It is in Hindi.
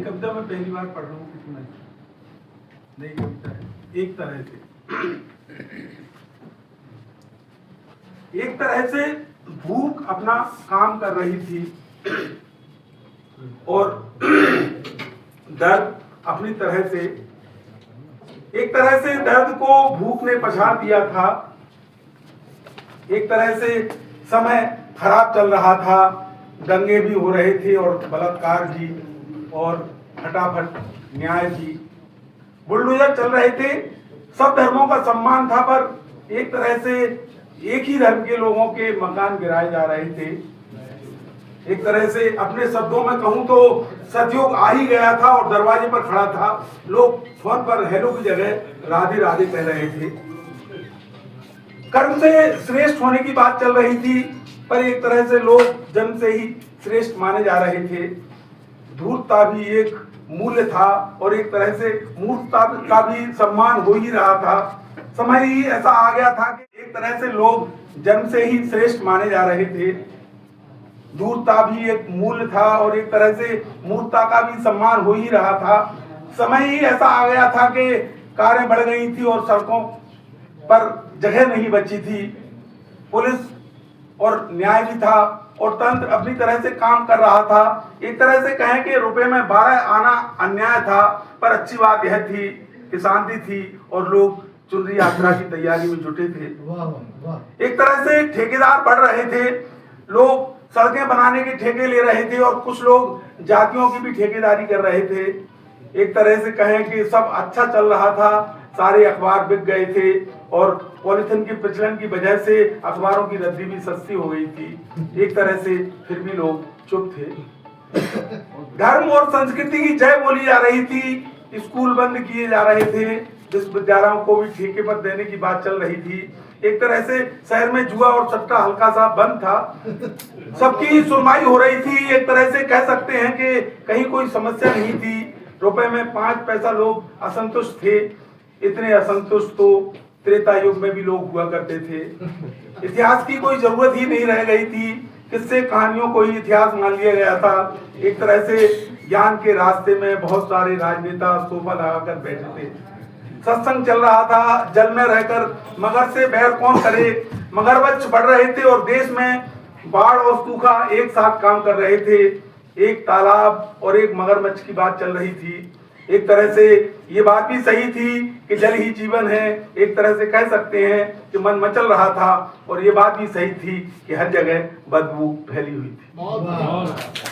कविता मैं पहली बार पढ़ रहा हूँ, कितना नई कविता है। एक तरह से भूख अपना काम कर रही थी और दर्द अपनी तरह से, एक तरह से दर्द को भूख ने पछाड़ दिया था। एक तरह से समय खराब चल रहा था, दंगे भी हो रहे थे और बलात्कार भी और फटाफट न्याय भी, बुलडोजर चल रहे थे। सब धर्मों का सम्मान था, पर एक तरह से एक ही धर्म के लोगों के मकान गिराए जा रहे थे। एक तरह से अपने शब्दों में कहूं तो सतयुग आ ही गया था और दरवाजे पर खड़ा था। लोग फोन पर हेलो की जगह राधे राधे कह रहे थे। कर्म से श्रेष्ठ होने की बात चल रही थी, पर एक तरह से लोग जन्म से ही श्रेष्ठ माने जा रहे थे। धूर्तता भी एक मूल्य था और एक तरह से मूर्खता का भी सम्मान हो ही रहा था। समय ही ऐसा आ गया था कि एक तरह से लोग जन्म से ही श्रेष्ठ माने जा रहे थे। धूर्तता भी एक मूल्य था और एक तरह से मूर्खता का भी सम्मान हो ही रहा था। समय ही ऐसा आ गया था कि कारें बढ़ गई थी और सड़कों पर जगह नहीं बची थी। पुलिस और न्याय भी था और तंत्र अपनी तरह से काम कर रहा था। एक तरह से कहें कि रुपए में 12 आना अन्याय था, पर अच्छी बात यह थी कि शांति थी और लोग चुनरी यात्रा की तैयारी में जुटे थे। एक तरह से ठेकेदार बढ़ रहे थे, लोग सड़कें बनाने के ठेके ले रहे थे और कुछ लोग जातियों की भी ठेकेदारी कर रहे थे। एक तरह से कहें कि सब अच्छा चल रहा था, सारे अखबार बिक गए थे और पॉलिथीन के प्रचलन की वजह से अखबारों की रद्दी भी सस्ती हो गई थी। एक तरह से फिर भी लोग चुप थे। धर्म और संस्कृति की जय बोली जा रही थी, स्कूल बंद किए जा रहे थे, विश्वविद्यालयों को भी ठेके पर देने की बात चल रही थी। एक तरह से शहर में जुआ और सट्टा हल्का सा बंद था, सबकी सुनवाई हो रही थी। एक तरह से कह सकते हैं कि कहीं कोई समस्या नहीं थी। रुपए में 5 पैसा लोग असंतुष्ट थे। इतने असंतुष्ट तो त्रेता युग में भी लोग हुआ करते थे। इतिहास की कोई जरूरत ही नहीं रह गई थी, किससे कहानियों को ही इतिहास मान लिया गया था। एक तरह से ज्ञान के रास्ते में बहुत सारे राजनेता सोफा लगाकर बैठे थे। सत्संग चल रहा था, जल में रहकर मगर से बैर कौन करे। मगरमच्छ बढ़ रहे थे और देश में बाढ़ और सूखा एक साथ काम कर रहे थे। एक तालाब और एक मगरमच्छ की बात चल रही थी। एक तरह से ये बात भी सही थी कि जल ही जीवन है। एक तरह से कह सकते हैं कि मन मचल रहा था और ये बात भी सही थी कि हर जगह बदबू फैली हुई थी।